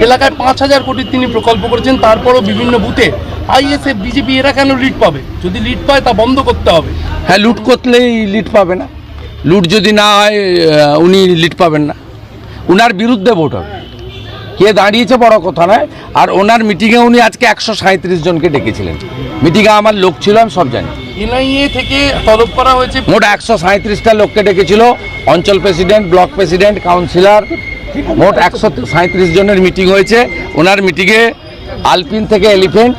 এলাকায় ৫,০০০ কোটির তিনি প্রকল্প করেছেন, তারপরও বিভিন্ন বুথে আইএসএফ বিজেপি এরা কেন লিড পাবে? যদি লিড পায় তা বন্ধ করতে হবে। হ্যাঁ, লুট করলেই লিড পাবে না, লুট যদি না হয় উনি লিড পাবেন না, উনার বিরুদ্ধে ভোট হবে। কে দাঁড়িয়েছে বড় কথা নয়। আর ওনার মিটিংয়ে উনি আজকে ১৩৭ জনকে ডেকেছিলেন। মিটিংয়ে আমার লোক ছিল, আমি সব জানি। এনআইএ থেকে তলব করা হয়েছে মোট ১৩৭টা লোককে ডেকেছিল, অঞ্চল প্রেসিডেন্ট, ব্লক প্রেসিডেন্ট, কাউন্সিলর, মোট ১৩৭ জনের মিটিং হয়েছে। ওনার মিটিংয়ে আলপিন থেকে এলিফেন্ট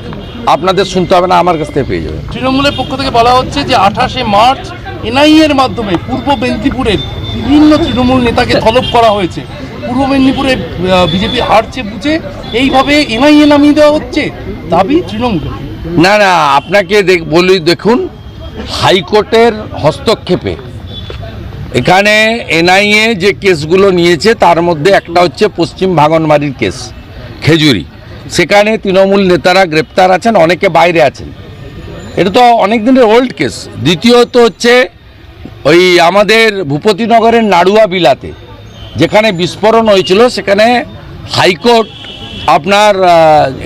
আপনাদের শুনতে হবে না, আমার কাছ থেকে পেয়ে যাবেন। তৃণমূলের পক্ষ থেকে বলা হচ্ছে যে ২৮শে মার্চ এনআইএ এর মাধ্যমে পূর্ব মেদিনীপুরের বিভিন্ন তৃণমূল নেতাকে তলব করা হয়েছে। পূর্ব মেদিনীপুরে বিজেপি হারছে বুঝে এইভাবে এনআইএ নামিয়ে দেওয়া হচ্ছে, দাবি তৃণমূল। না না, আপনাকে বলি, দেখুন, হাইকোর্টের হস্তক্ষেপে এখানে এনআইএ যে কেসগুলো নিয়েছে তার মধ্যে একটা হচ্ছে পশ্চিম ভাঙনবাড়ির কেস, খেজুরি। সেখানে তৃণমূল নেতারা গ্রেপ্তার আছেন, অনেকে বাইরে আছেন। এটা তো অনেক দিনের ওল্ড কেস। দ্বিতীয়ত হচ্ছে ওই আমাদের ভূপতিনগরের নাড়ুয়া বিলাতে যেখানে বিস্ফোরণ হয়েছিল, সেখানে হাইকোর্ট আপনার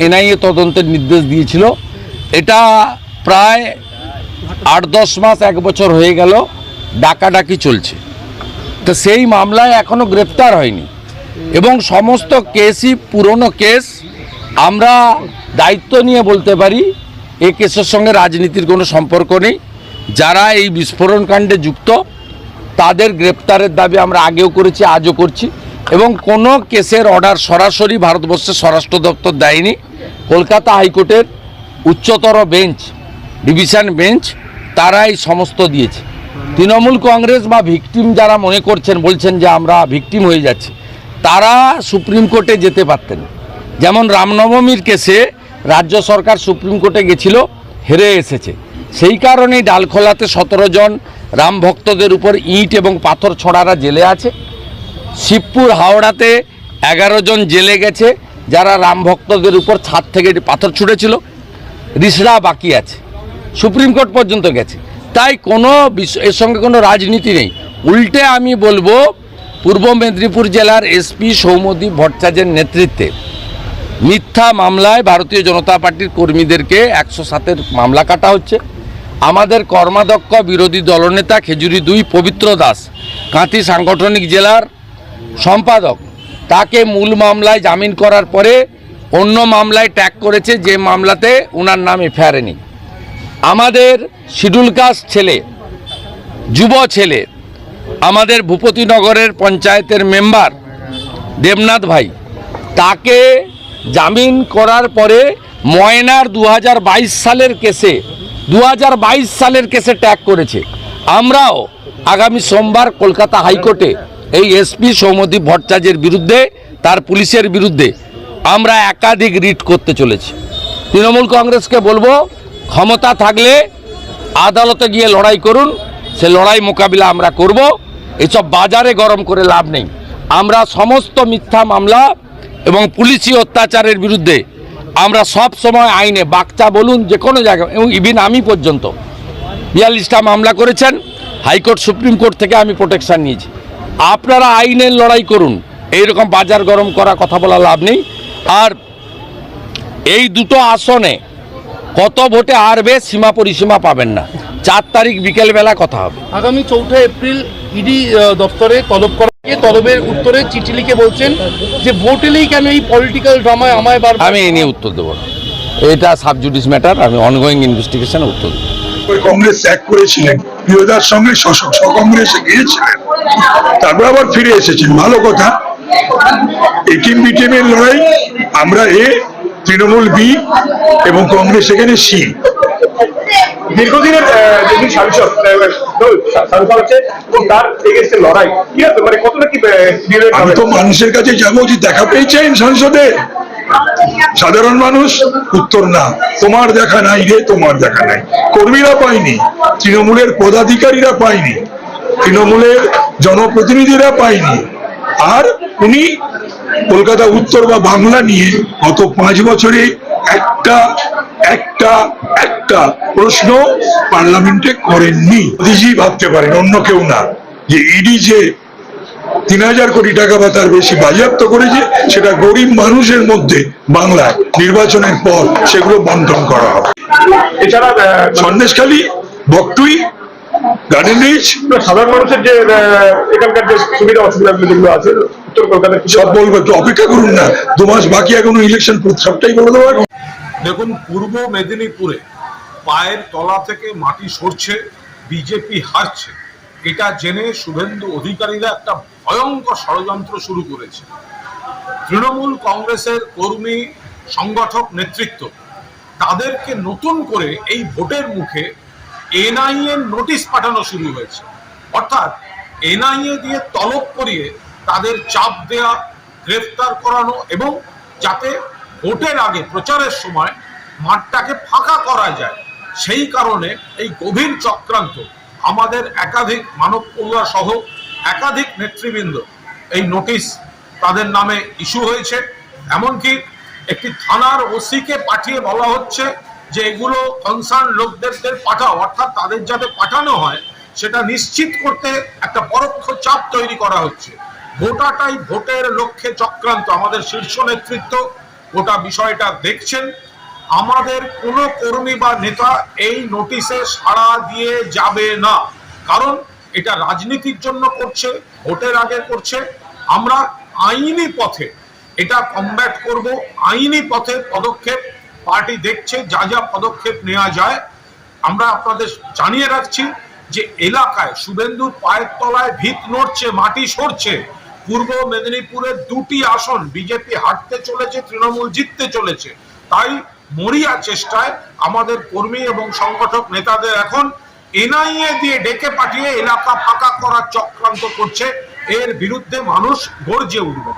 এনআইএ তদন্তের নির্দেশ দিয়েছিল। এটা প্রায় ৮-১০ মাস, ১ বছর হয়ে গেল ডাকাডাকি চলছে। তো সেই মামলায় এখনও গ্রেপ্তার হয়নি এবং সমস্ত কেসই পুরনো কেস। আমরা দায়িত্ব নিয়ে বলতে পারি এই কেসের সঙ্গে রাজনীতির কোনো সম্পর্ক নেই। যারা এই বিস্ফোরণ কাণ্ডে যুক্ত তাদের গ্রেপ্তারের দাবি আমরা আগেও করেছি, আজও করছি। এবং কোনো কেসের অর্ডার সরাসরি ভারতবর্ষের স্বরাষ্ট্র দপ্তর দেয়নি, কলকাতা হাইকোর্টের উচ্চতর বেঞ্চ, ডিভিশন বেঞ্চ, তারা এই সমস্ত দিয়েছে। তৃণমূল কংগ্রেস বা ভিকটিম যারা মনে করছেন, বলছেন যে আমরা ভিকটিম হয়ে যাচ্ছি, তারা সুপ্রিম কোর্টে যেতে পারতেন। যেমন রামনবমীর কেসে রাজ্য সরকার সুপ্রিম কোর্টে গেছিল, হেরে এসেছে। সেই কারণেই ডালখোলাতে ১৭ জন রাম ভক্তদের উপর ইট এবং পাথর ছড়ারা জেলে আছে। শিবপুর হাওড়াতে 11 জন জেলে গেছে যারা রাম ভক্তদের উপর ছাদ থেকে পাথর ছুঁড়েছিল। রিসড়া বাকি আছে, সুপ্রিম কোর্ট পর্যন্ত গেছে। তাই কোনো এর সঙ্গে কোনো রাজনীতি নেই। উল্টে আমি বলবো, পূর্ব মেদিনীপুর জেলার এসপি সৌম্যদীপ ভট্টাচার্যের নেতৃত্বে মিথ্যা মামলায় ভারতীয় জনতা পার্টির কর্মীদেরকে ১০৭-এর মামলা কাটা হচ্ছে। আমাদের কর্মাধ্যক্ষ বিরোধী দলনেতা খেজুরি ২ পবিত্র দাস, কাঁথি সাংগঠনিক জেলার সম্পাদক, তাকে মূল মামলায় জামিন করার পরে অন্য মামলায় ট্যাগ করেছে, যে মামলাতে ওনার নাম এফআইআর নেই। আমাদের শিডিউল কাস্ট ছেলে, যুব ছেলে, আমাদের ভূপতিনগরের পঞ্চায়েতের মেম্বার দেবনাথ ভাই, তাকে জামিন করার পরে ময়নার ২০২২ সালের কেসে ট্যাগ করেছে। আমরাও আগামী সোমবার কলকাতা হাইকোর্টে এই এসপি সৌম্যদীপ ভট্টাচার্যের বিরুদ্ধে, তার পুলিশের বিরুদ্ধে আমরা একাধিক রিট করতে চলেছি। তৃণমূল কংগ্রেসকে বলবো, ক্ষমতা থাকলে আদালতে গিয়ে লড়াই করুন, সে লড়াই মোকাবিলা আমরা করব। এসব বাজারে গরম করে লাভ নেই। আমরা সমস্ত মিথ্যা মামলা এবং পুলিশি অত্যাচারের বিরুদ্ধে আমরা সব সময় আইনে, বাগচা বলুন, যে কোনো জায়গায়, এবং ইভিন আমি পর্যন্ত ৪২টা মামলা করেছেন, হাইকোর্ট সুপ্রিম কোর্ট থেকে আমি প্রোটেকশান নিয়েছি। আপনারা আইনের লড়াই করুন, এইরকম বাজার গরম করা কথা বলা লাভ নেই। আর এই দুটো আসনে কত ভোটে হারবে সীমা পরিসীমা পাবেন না। ৪ তারিখ বিকেলবেলা কথা হবে। আগামী ৪ এপ্রিল ইডি দপ্তরে তলব করা, তলবের উত্তরে চিঠি লিখে বলছেন যে ভোট এলেই কেন এই পলিটিক্যাল ড্রামায় আমায় বার। আমি এ নিয়ে উত্তর দেবো না, এটা সাবজুডিস ম্যাটার। আমি অনগোয়িং ইনভেস্টিগেশনে উত্তর দেবো। কংগ্রেস ত্যাগ করেছিলেন, প্রিয়দার সঙ্গে কংগ্রেসে গিয়েছিলেন, তারপর আবার ফিরে এসেছেন, ভালো কথা। এটিএম বিটিএমের লড়াই, আমরা এ, তৃণমূল বি এবং কংগ্রেস এখানে সি। দীর্ঘদিনের যিনি সাংসদ হচ্ছে তার এগেইনস্টে লড়াই কি আছে, মানে কতটা কি? আমি তো মানুষের কাছে যাবো যে দেখা পেয়েছেন সংসদে, সাধারণ মানুষ উত্তর না, তোমার দেখা নাই রে, তোমার দেখা নাই। কর্মীরা পায়নি, তৃণমূলের পদাধিকারীরা পায়নি, তৃণমূলের জনপ্রতিনিধিরা পায়নি। আর উনি কলকাতা উত্তর বা বাংলা নিয়ে গত 5 বছরে একটা প্রশ্ন পার্লামেন্টে করেননি। মোদীজি ভাবতে পারেন, অন্য কেউ না, যে ইডি যে ৩,০০০ কোটি টাকা বা তার বেশি বাজেয়াপ্ত করেছে, সেটা গরিব মানুষের মধ্যে বাংলায় নির্বাচনের পর সেগুলো বন্টন করা হবে। এছাড়া সন্দেশখালী, বকটুই, গার্ডেন রিচ, সাধারণ মানুষের যে এখানকার যে সুবিধা অসুবিধা যেগুলো আছে উত্তর কলকাতার সব বলবো, একটু অপেক্ষা করুন না, 2 মাস বাকি এখনো ইলেকশন, সবটাই বলে দেবো এখন। দেখুন, পূর্ব মেদিনীপুরে পায়ের তলা থেকে মাটি সরছে, বিজেপি হারছে, এটা জেনে শুভেন্দু অধিকারীরা একটা ভয়ঙ্কর ষড়যন্ত্র শুরু করেছে। তৃণমূল কংগ্রেসের কর্মী, সংগঠক নেতৃত্ব তাদেরকে নতুন করে এই ভোটের মুখে এনআইএ নোটিশ পাঠানো শুরু হয়েছে। অর্থাৎ এনআইএ দিয়ে তলব করিয়ে তাদের চাপ দেয়া, গ্রেফতার করানো এবং যাতে ভোটের আগে প্রচারের সময় মাঠটাকে ফাঁকা করা যায়, সেই কারণে এই গভীর চক্রান্ত। আমাদের একাধিক মানব কল্যাণ সহ একাধিক নেতৃবৃন্দ এই নোটিশ তাদের নামে ইস্যু হয়েছে। এমনকি একটি থানার ওসিকে পাঠিয়ে বলা হচ্ছে যে এগুলো কনসার্ন লোকদের পাঠাও, অর্থাৎ তাদের যাতে পাঠানো হয় সেটা নিশ্চিত করতে একটা পরোক্ষ চাপ তৈরি করা হচ্ছে। গোটাটাই ভোটের লক্ষ্যে চক্রান্ত। আমাদের শীর্ষ নেতৃত্ব গোটা বিষয়টা দেখছেন। আমাদের কোনো কর্মী বা নেতা এই নোটিশে সাড়া দিয়ে যাবে না, কারণ এটা রাজনীতির জন্য করছে, ভোটের আগে করছে। আমরা আইনি পথে এটা কমব্যাট করব, আইনি পথে পদক্ষেপ পার্টি দেখছে যা যা পদক্ষেপ নেওয়া যায়। আমরা আপনাদের জানিয়ে রাখছি যে এলাকায় শুভেন্দুর পায়ের তলায় ভিত নড়ছে, মাটি সরছে। পূর্ব মেদিনীপুরের 2টি আসন বিজেপি হারতে চলেছে, তৃণমূল জিততে চলেছে। তাই মরিয়া চেষ্টায় আমাদের কর্মী এবং সংগঠক নেতাদের এখন এনআইএ দিয়ে ডেকে পাঠিয়ে এলাকা ফাঁকা করার চক্রান্ত করছে। এর বিরুদ্ধে মানুষ গর্জে উঠবে।